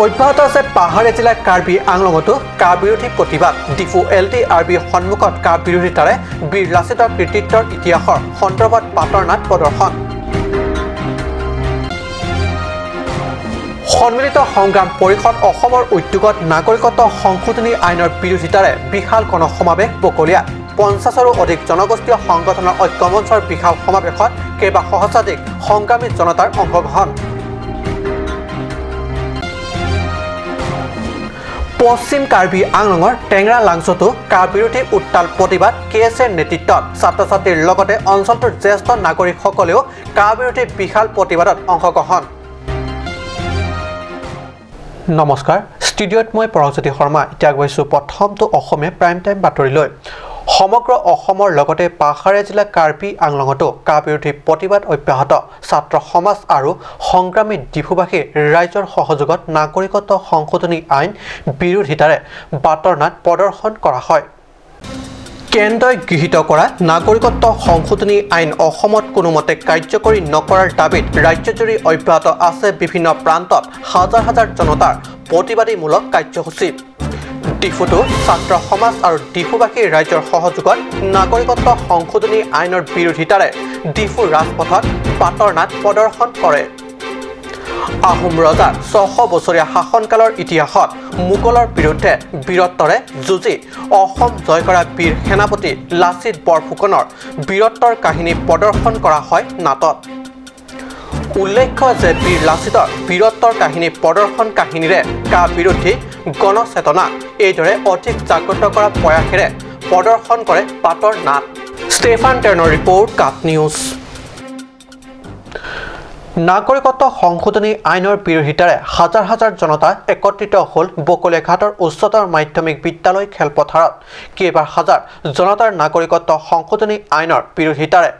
অব্যাহত আছে পাহাৰীয়া জিলাৰ কাৰ্বি আংলঙতো কা বিৰোধী প্ৰতিবাদ ডিফু LTRB সন্মুখত কা বিৰোধিতাৰে বীৰ লাচিতৰ কৃতিত্বৰ ইতিহাসৰ সন্দৰ্ভত পাতৰ নাট প্ৰদৰ্শন সন্মিলিত সংগ্ৰাম পৰিষদ অসমৰ উদ্যোগত নাগৰিকত্ব সংশোধনী আইনৰ বিৰোধিতাৰে বিশাল গণসমাৱেশ বকলিয়া 50ৰো অধিক জনগোষ্ঠীয় সংগঠনৰ ঐক্যমঞ্চৰ বিশাল সমাৱেশত কেইবা সহস্ৰাধিক সংগ্ৰামী জনতাৰ অংশগ্ৰহণ পশ্চিম কাৰ্বি আংলঙৰ টেংৰা লাংচতো কা বিৰোধী উত্তাল প্ৰতিবাদ কেএছৰ নেতৃত্বত ছাত্ৰ-ছাত্ৰীৰ লগতে অঞ্চলটোৰ জ্যেষ্ঠ নাগৰিকসকলেও কা বিৰোধী বিশাল প্ৰতিবাদত অংশগ্ৰহণ নমস্কাৰ ষ্টুডিঅ'ত মই পৰজ্যোতি শৰ্মা এতিয়া গৈছো প্ৰথমটো অসমীয়া প্ৰাইম টাইম বাতৰিলৈ সমগ্ৰ অসমৰ লগতে পাহাৰীয়া জিলা কাৰ্বি আংলঙতো কা বিৰোধী প্ৰতিবাদ অব্যাহত ছাত্ৰ সমাজ আৰু সংগ্ৰামী ডিফুবাসী ৰাইজৰ সহযোগত নাগৰিকত্ব সংশোধনী আইন বিৰোধিতাৰে বাতৰ নাট প্ৰদৰ্শন কৰা হয় কেন্দ্ৰই গৃহীত কৰা নাগৰিকত্ব সংশোধনী আইন অসমত কোনোমতে কাৰ্যকৰী নকৰাৰ দাবীত ৰাজ্যজুৰি অব্যাহত আছে বিভিন্ন প্ৰান্তত হাজাৰ হাজাৰ জনতাৰ প্ৰতিবাদীমূলক কাৰ্যসূচী ডিফুটো ছাত্ৰ সমাজ আৰু ডিফুবাসী ৰাইজৰ সহযোগত নাগৰিকত্ব সংশোধনী আইনৰ বিৰোধিতাৰে ডিফু ৰাজপথত পাতৰ নাট প্ৰদৰ্শন কৰে আহোম ৰজাৰ 600 বছৰীয়া শাসনকালৰ ইতিহাসত মোগলৰ বিৰুদ্ধে বীৰত্বৰে যুঁজি অসম জয় কৰা বীৰ সেনাপতি লাচিত বৰফুকনৰ বীৰত্বৰ কাহিনী প্ৰদৰ্শন কৰা হয় নাটত উল্লেখ্য যে বীৰ লাচিতৰ বীৰত্বৰ কাহিনী প্ৰদৰ্শন কাহিনীৰে কা বিৰোধী গণচেতনা এইদৰে অধিক জাগ্ৰত কৰা প্ৰয়াসেৰে প্ৰদৰ্শন কৰে পাতৰ নাট ষ্টেফান টেৰ্নৰ ৰিপৰ্ট কাট নিউজ নাগৰিকত্ব সংশোধনী আইনৰ বিৰোধিতাৰে হাজাৰ হাজাৰ জনতা একত্ৰিত হ'ল বকলিয়াঘাটৰ উচ্চতৰ মাধ্যমিক বিদ্যালয় খেলপথাৰত কেইবাৰ হাজাৰ জনতাৰ নাগৰিকত্ব সংশোধনী আইনৰ বিৰোধিতাৰে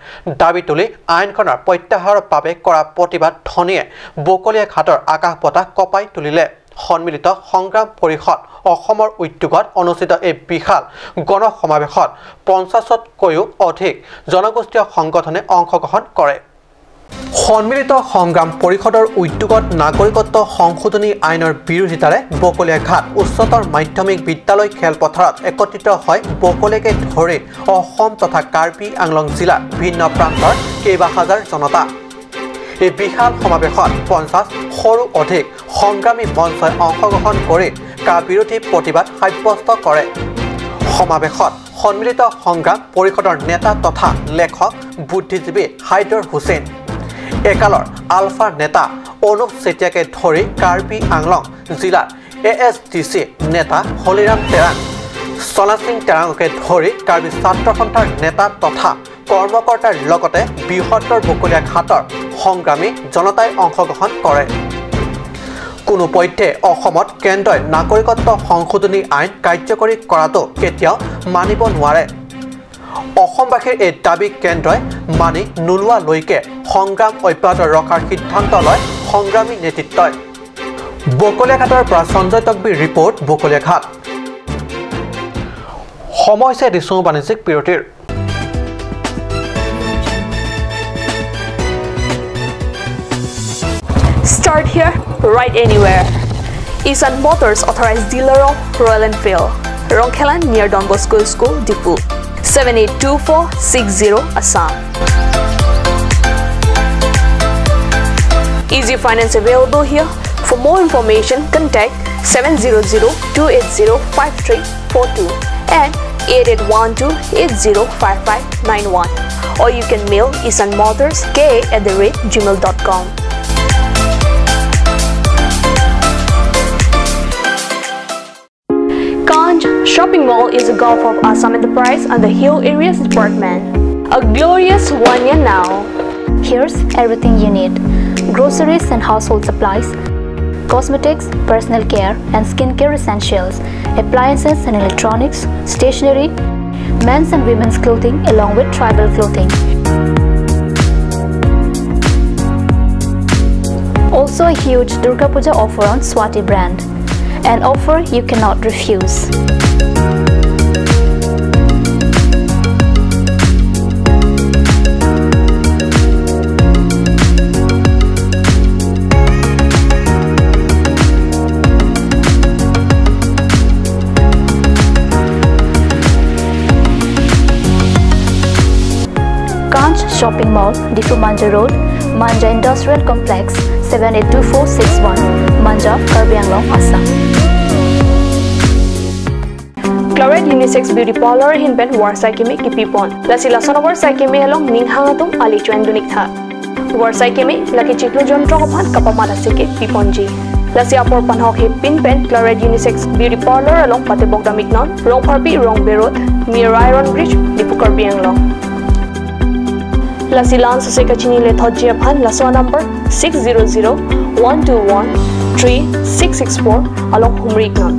দাবী তুলি আইনখনৰ প্ৰত্যাহাৰৰ বাবে কৰা প্ৰতিবাদ ধ্বনিয়ে বকলিয়াঘাটৰ আকাশ বতাহ কঁপাই তুলিলে সন্মিলিত সংগ্ৰাম পৰিষদ অসমৰ উদ্যোগত অনুষ্ঠিত এই বিশাল গণসমাৱেশত 50তকৈও অধিক জনগোষ্ঠীয় সংগঠনে অংশগ্ৰহণ কৰে সন্মিলিত সংগ্ৰাম পৰিষদৰ উদ্যোগত নাগৰিকত্ব সংশোধনী আইনৰ বিৰোধিতাৰে বকলিয়াঘাট উচ্চতৰ মাধ্যমিক বিদ্যালয় খেলপথাৰত একত্ৰিত হয় বকলিয়াকে ধৰি অসম তথা কাৰ্বি আংলং জিলাৰ ভিন্ন প্ৰান্তৰ কেইবা হাজাৰ জনতা এই বিশাল সমাৱেশত 50ৰো অধিক সংগ্ৰামী মঞ্চই অংশগ্ৰহণ কৰি কা বিৰোধী প্ৰতিবাদ সাব্যস্ত কৰে সমাৱেশত সন্মিলিত সংগ্ৰাম পৰিষদৰ নেতা তথা লেখক বুদ্ধিজীৱী হাইদৰ হুছেইন একালৰ আলফা নেতা অনুপ চেতিয়াকে ধৰি কাৰ্বি আংলং জিলাৰ ASDC নেতা হলিৰাম তেৰাং চনা সিং তেৰাঙকে ধৰি কাৰ্বি ছাত্ৰ সন্থাৰ নেতা তথা কৰ্মকৰ্তাৰ লগতে বৃহত্তৰ বকলিয়াঘাটৰ সংগ্ৰামী জনতাই অংশগ্ৰহণ কৰে কোনোপধ্যে অসমত কেন্দ্ৰই নাগৰিকত্ব সংশোধনী আইন কাৰ্যকৰী কৰাটো কেতিয়াও মানিব নোৱাৰে অসমবাসীৰ এই দাবী কেন্দ্ৰই মানি নোলোৱালৈকে সংগ্ৰাম অব্যাহত ৰখাৰ সিদ্ধান্ত লয় সংগ্ৰামী নেতৃত্বই বকলিয়াঘাটৰ পৰা সঞ্জয় তকবিৰ ৰিপৰ্ট বকলিয়াঘাট সময় হৈছে দিছো বাণিজ্যিক বিৰতিৰ Start here, right anywhere. Isan Motors authorized dealer of Royal Enfield, Rongkhelan near Don Bosco School, Dipu. 782460 Assam. Easy finance available here. For more information, contact 700-280-5342 and 8812-805591 or you can mail isanmotorsk@gmail.com. Shopping Mall is a gulf of Assam Enterprise and the Hill Areas Department. A glorious one year now. Here's everything you need. Groceries and household supplies, cosmetics, personal care and skincare essentials, appliances and electronics, stationery, men's and women's clothing along with tribal clothing. Also a huge Durga Puja offer on Swati brand. An offer you cannot refuse. Shopping Mall, Difu Manja Road, Manja Industrial Complex, 782461, Manja, Karbi Anglong, Assam. Chloride Unisex Beauty Parlor hinben warsai kemi kipipon. Lasi lasonover sai kemi along ninghangatum ali chuendunik tha. Warsai kemi laki chiklu jontro kophan kapamala sike piponji. Lasi apor panhok he pinpen Chloride Unisex Beauty Parlor along patebok damiknon, rong parpi rong berot, near Iron Bridge, Dipu Karbi Anglong. Lasi lan sose kachini le thoji aphan laswa number 600-121-3664 along Humriknon.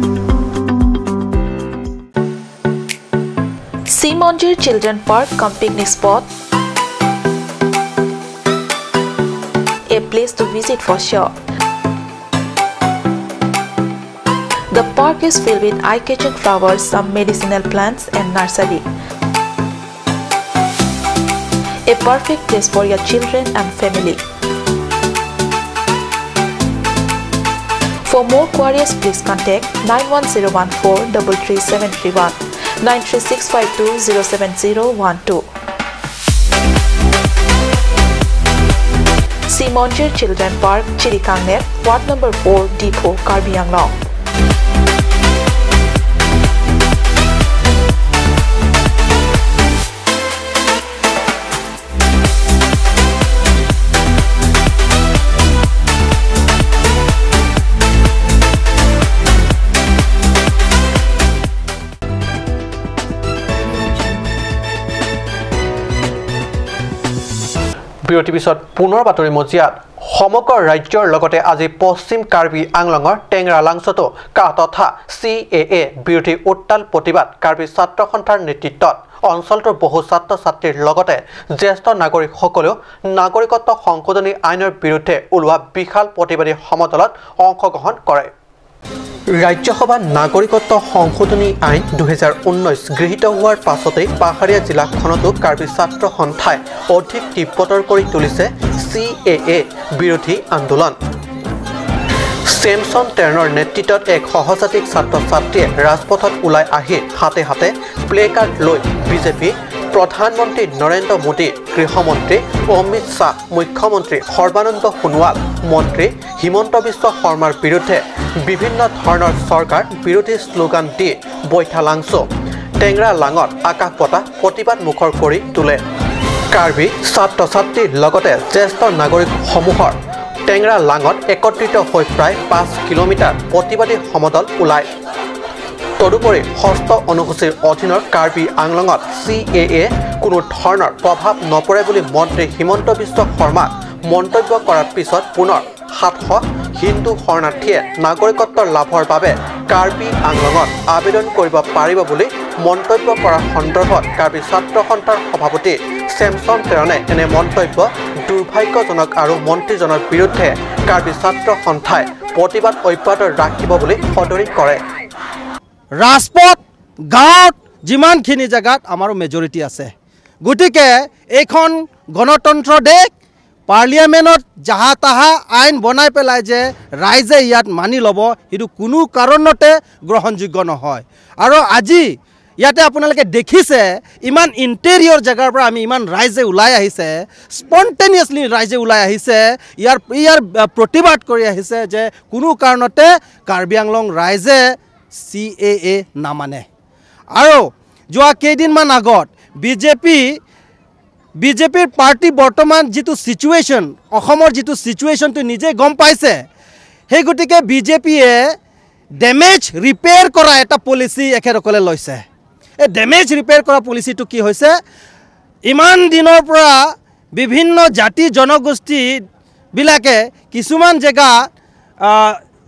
Simonjir Children Park cum picnic spot, a place to visit for sure. The park is filled with eye-catching flowers, some medicinal plants and nursery. A perfect place for your children and family. For more queries, please contact 91014-33731, 93652-07012. Simonjir Children Park, Chirikangnet, Ward number 4, Depot, Karbi Anglong. বিৰতি পিছত পুনৰ বাতৰি মজিয়াত সমগ্ৰ ৰাজ্যৰ লগতে আজি পশ্চিম কাৰ্বি আংলঙৰ টেংৰা লাংছতো কা তথা CAA বিৰোধী উত্তাল প্ৰতিবাদ কাৰ্বি ছাত্ৰ সন্থাৰ নেতৃত্বত অঞ্চলটোৰ বহু ছাত্ৰ ছাত্ৰীৰ লগতে জ্যেষ্ঠ নাগৰিকসকলেও নাগৰিকত্ব সংশোধনী আইনৰ বিৰুদ্ধে ওলোৱা বিশাল প্ৰতিবাদী সমদলত অংশগ্ৰহণ কৰে। ৰাজ্যসভা নাগৰিকত্ব সংশোধনী আইন 2019 গৃহীত হোৱাৰ পাছতেই পাহাৰীয়া জিলাখনতো কাৰ্বি ছাত্ৰ সন্থাই অধিক তীব্ৰতৰ কৰি তুলিছে CAA বিৰোধী আন্দোলন। চেমছন টেৰ্ণৰ নেতৃত্বত এক সহজাতিক ছাত্ৰ ছাত্ৰীয়ে ৰাজপথত ওলাই আহি হাতে হাতে প্লে কাৰ্ড লৈ বিজেপি প্ৰধানমন্ত্ৰী নৰেন্দ্ৰ মোদী, গৃহমন্ত্ৰী অমিত শ্বাহ, মুখ্যমন্ত্ৰী সৰ্বানন্দ সোণোৱাল, মন্ত্ৰী হিমন্ত বিশ্ব শৰ্মাৰ বিৰুদ্ধে বিভিন্ন ধৰণৰ চৰকাৰ বিৰোধী শ্লোগান দি বৈঠা লাংছো টেংৰা লাঙত আকাশ বতাহ প্ৰতিবাদ মুখৰ কৰি তোলে। কাৰ্বি ছাত্ৰ ছাত্ৰীৰ লগতে জ্যেষ্ঠ নাগৰিকসমূহৰ টেংৰা লাঙত একত্ৰিত হৈ প্ৰায় 5 কিলোমিটাৰ প্ৰতিবাদী সমদল ওলায়। তদুপৰি ষষ্ঠ অনুসূচীৰ অধীনৰ কাৰ্বি আংলঙত CAA কোনো ধৰণৰ প্ৰভাৱ নপৰে বুলি মন্ত্ৰী হিমন্ত বিশ্ব শৰ্মা মন্তব্য কৰাৰ পিছত পুনৰ 700 হিন্দু শৰণাৰ্থীয়ে নাগৰিকত্ব লাভৰ বাবে কাৰ্বি আংলঙত আবেদন কৰিব পাৰিব বুলি মন্তব্য কৰাৰ সন্দৰ্ভত কাৰ্বি ছাত্ৰ সন্থাৰ সভাপতি চেমছন টেৰণে এনে মন্তব্য দুৰ্ভাগ্যজনক আৰু মন্ত্ৰীজনৰ বিৰুদ্ধে কাৰ্বি ছাত্ৰ সন্থাই প্ৰতিবাদ অব্যাহত ৰাখিব বুলি সদৰি কৰে। ৰাজপথ গাঁৱত যিমানখিনি জেগাত আমাৰ মেজৰিটি আছে, গতিকে এইখন গণতন্ত্ৰ দেশ, পাৰ্লিয়ামেণ্টত যাহা তাহা আইন বনাই পেলাই যে ৰাইজে ইয়াত মানি ল'ব সেইটো কোনো কাৰণতে গ্ৰহণযোগ্য নহয়। আৰু আজি ইয়াতে আপোনালোকে দেখিছে ইমান ইণ্টেৰিয়ৰ জেগাৰ পৰা আমি ইমান ৰাইজে ওলাই আহিছে, স্পণ্টেনিয়াছলি ৰাইজে ওলাই আহিছে, ইয়াৰ প্ৰতিবাদ কৰি আহিছে যে কোনো কাৰণতে কাৰ্বি আংলং ৰাইজে CAA নামানে। আৰু যোৱা কেইদিনমান আগত বিজেপিৰ পাৰ্টি বৰ্তমান যিটো ছিটুৱেশ্যন, অসমৰ যিটো ছিটুৱেশ্যনটো নিজে গম পাইছে, সেই গতিকে বিজেপিয়ে ডেমেজ ৰিপেয়াৰ কৰা এটা পলিচি এখেতসকলে লৈছে। এই ডেমেজ ৰিপেয়াৰ কৰা পলিচিটো কি হৈছে, ইমান দিনৰ পৰা বিভিন্ন জাতি জনগোষ্ঠীবিলাকে কিছুমান জেগা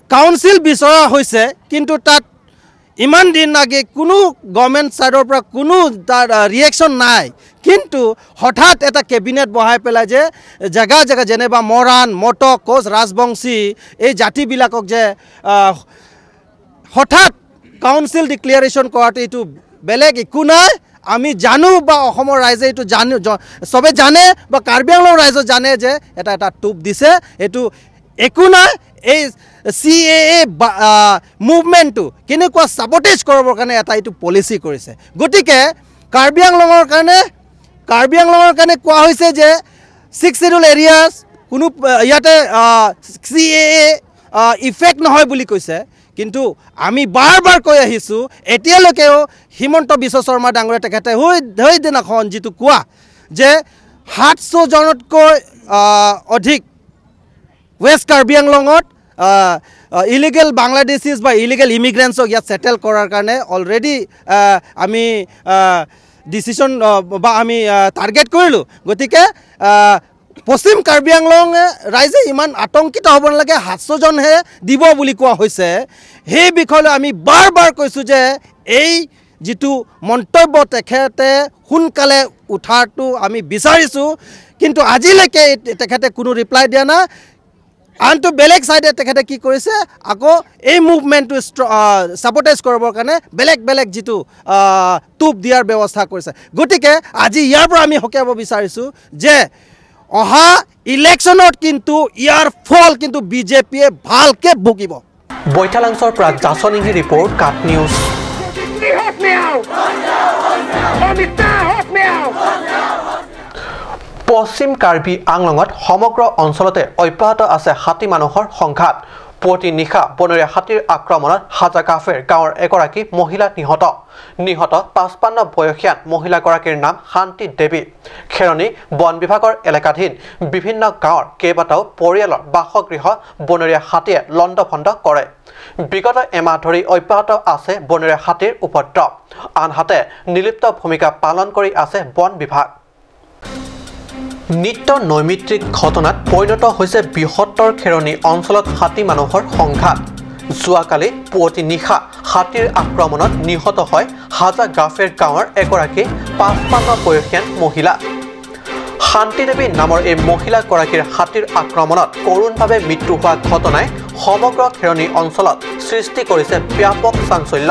কাউন্সিল বিচৰা হৈছে, কিন্তু তাত ইমান দিন আগে কোনো গভৰ্ণমেণ্ট ছাইডৰ পৰা কোনো তাৰ ৰিয়েকশ্যন নাই। কিন্তু হঠাৎ এটা কেবিনেট বহাই পেলাই যে জেগা যেনেবা মৰাণ, মটক, কোচ, ৰাজবংশী এই জাতিবিলাকক যে হঠাৎ কাউন্সিল ডিক্লেৰেশ্যন কৰাটো এইটো বেলেগ একো নাই। আমি জানো বা অসমৰ ৰাইজে এইটো চবে জানে বা কাৰ্বি আংলং ৰাইজে জানে যে এটা টোপ দিছে, এইটো একো নাই। এই CAA মুভমেণ্টটো কেনেকুৱা ছাবটেজ কৰিবৰ কাৰণে এটা এইটো পলিচি কৰিছে। গতিকে কাৰ্বি আংলঙৰ কাৰণে কাৰ্বি আংলঙৰ কাৰণে কোৱা হৈছে যে 6 শিডিউল এৰিয়াছ কোনো ইয়াতে CAA ইফেক্ট নহয় বুলি কৈছে কিন্তু আমি বাৰ কৈ আহিছোঁ এতিয়ালৈকেও হিমন্ত বিশ্ব শৰ্মা ডাঙৰীয়া তেখেতে হৈ দিনাখন যিটো কোৱা যে 700 জনতকৈ অধিক ৱেষ্ট কাৰ্বি আংলঙত ইলিগেল বাংলাদেশিজ বা ইলিগেল ইমিগ্ৰেণ্টছক ইয়াত সেটেল কৰাৰ কাৰণে অলৰেডি আমি ডিচিশ্যন বা আমি টাৰ্গেট কৰিলোঁ গতিকে পশ্চিম কাৰ্বি আংলং ৰাইজে ইমান আতংকিত হ'ব নালাগে 700 জনহে দিব বুলি কোৱা হৈছে সেই বিষয়লৈ আমি বাৰ কৈছোঁ যে এই যিটো মন্তব্য তেখেতে সোনকালে উঠাৰটো আমি বিচাৰিছোঁ কিন্তু আজিলৈকে তেখেতে কোনো ৰিপ্লাই দিয়া নাই আনটো বেলেগ সাইডে তেখেতে কি কৰিছে আকৌ এই মুভমেন্টটো সাপোৰ্টাইজ কৰিবৰ কাৰণে বেলেগ যিটো টুপ দিয়াৰ ব্যৱস্থা কৰিছে গতিকে আজি ইয়াৰ পৰা আমি হকিয়াব বিচাৰিছোঁ যে অহা ইলেকশ্যনত কিন্তু ইয়াৰ ফল কিন্তু বিজেপিয়ে ভালকে ভুগিব বৈঠালাংছৰ পৰা জাছনিংহি ৰিপৰ্ট কাট নিউজ পশ্চিম কাৰ্বি আংলঙত সমগ্ৰ অঞ্চলতে অব্যাহত আছে হাতী মানুহৰ সংঘাত পুৱতি নিশা বনৰীয়া হাতীৰ আক্ৰমণত হাজাকাফেৰ গাঁৱৰ এগৰাকী মহিলা নিহত 55 বয়সীয়া মহিলাগৰাকীৰ নাম শান্তি দেৱী খেৰণী বন বিভাগৰ এলেকাধীন বিভিন্ন গাঁৱৰ কেইবাটাও পৰিয়ালৰ বাসগৃহ বনৰীয়া হাতীয়ে লণ্ডভণ্ড কৰে বিগত এমাহ ধৰি অব্যাহত আছে বনৰীয়া হাতীৰ উপদ্ৰৱ আনহাতে নিলিপ্ত ভূমিকা পালন কৰি আছে বন বিভাগ নিত্য নৈমিত্ৰিক ঘটনাত পৰিণত হৈছে বৃহত্তৰ খেৰণী অঞ্চলত হাতী মানুহৰ সংঘাত যোৱাকালি পুৱতি নিশা হাতীৰ আক্ৰমণত নিহত হয় হাজা গাফেৰ গাঁৱৰ এগৰাকী 55 বয়সীয়া মহিলা শান্তি দেৱী নামৰ এই মহিলাগৰাকীৰ হাতীৰ আক্ৰমণত কৰোণভাৱে মৃত্যু হোৱা ঘটনাই সমগ্ৰ খেৰণী অঞ্চলত সৃষ্টি কৰিছে ব্যাপক চাঞ্চল্য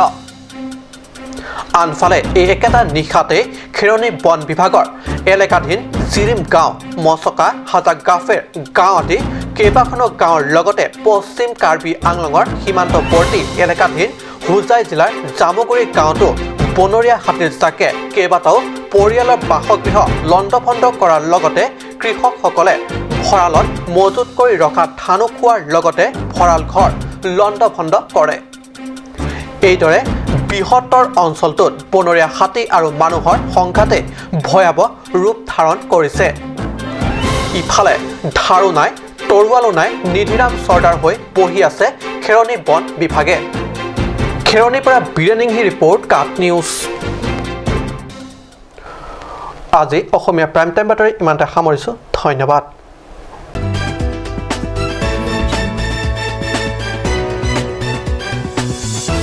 আনফালে এই একেটা নিশাতে খেৰণী বন বিভাগৰ এলেকাধীন জিৰিম গাঁও মচকা হাজা গাফেৰ গাঁও আদি কেইবাখনো গাঁৱৰ লগতে পশ্চিম কাৰ্বি আংলঙৰ সীমান্তৱৰ্তী এলেকাধীন হুজাই জিলাৰ জামুগুৰি গাঁৱতো বনৰীয়া হাতীৰ জাকে কেইবাটাও পৰিয়ালৰ বাসগৃহ লণ্ডভণ্ড কৰাৰ লগতে কৃষকসকলে ভঁৰালত মজুত কৰি ৰখা ধানো খোৱাৰ লগতে ভঁৰাল ঘৰ লণ্ডভণ্ড কৰে এইদৰে বৃহত্তৰ অঞ্চলটোত বনৰীয়া হাতী আৰু মানুহৰ সংঘাতে ভয়াৱহ ৰূপ ধাৰণ কৰিছে ইফালে ধাৰো নাই তৰুৱালো নাই নিধিৰাম চৰ্দাৰ হৈ বহি আছে খেৰণী বন বিভাগে খেৰণীৰ পৰা বিৰেনিংহি ৰিপৰ্ট কাট নিউজ আজি অসমীয়া প্ৰাইম টাইম বাতৰি ইমানতে সামৰিছোঁ ধন্যবাদ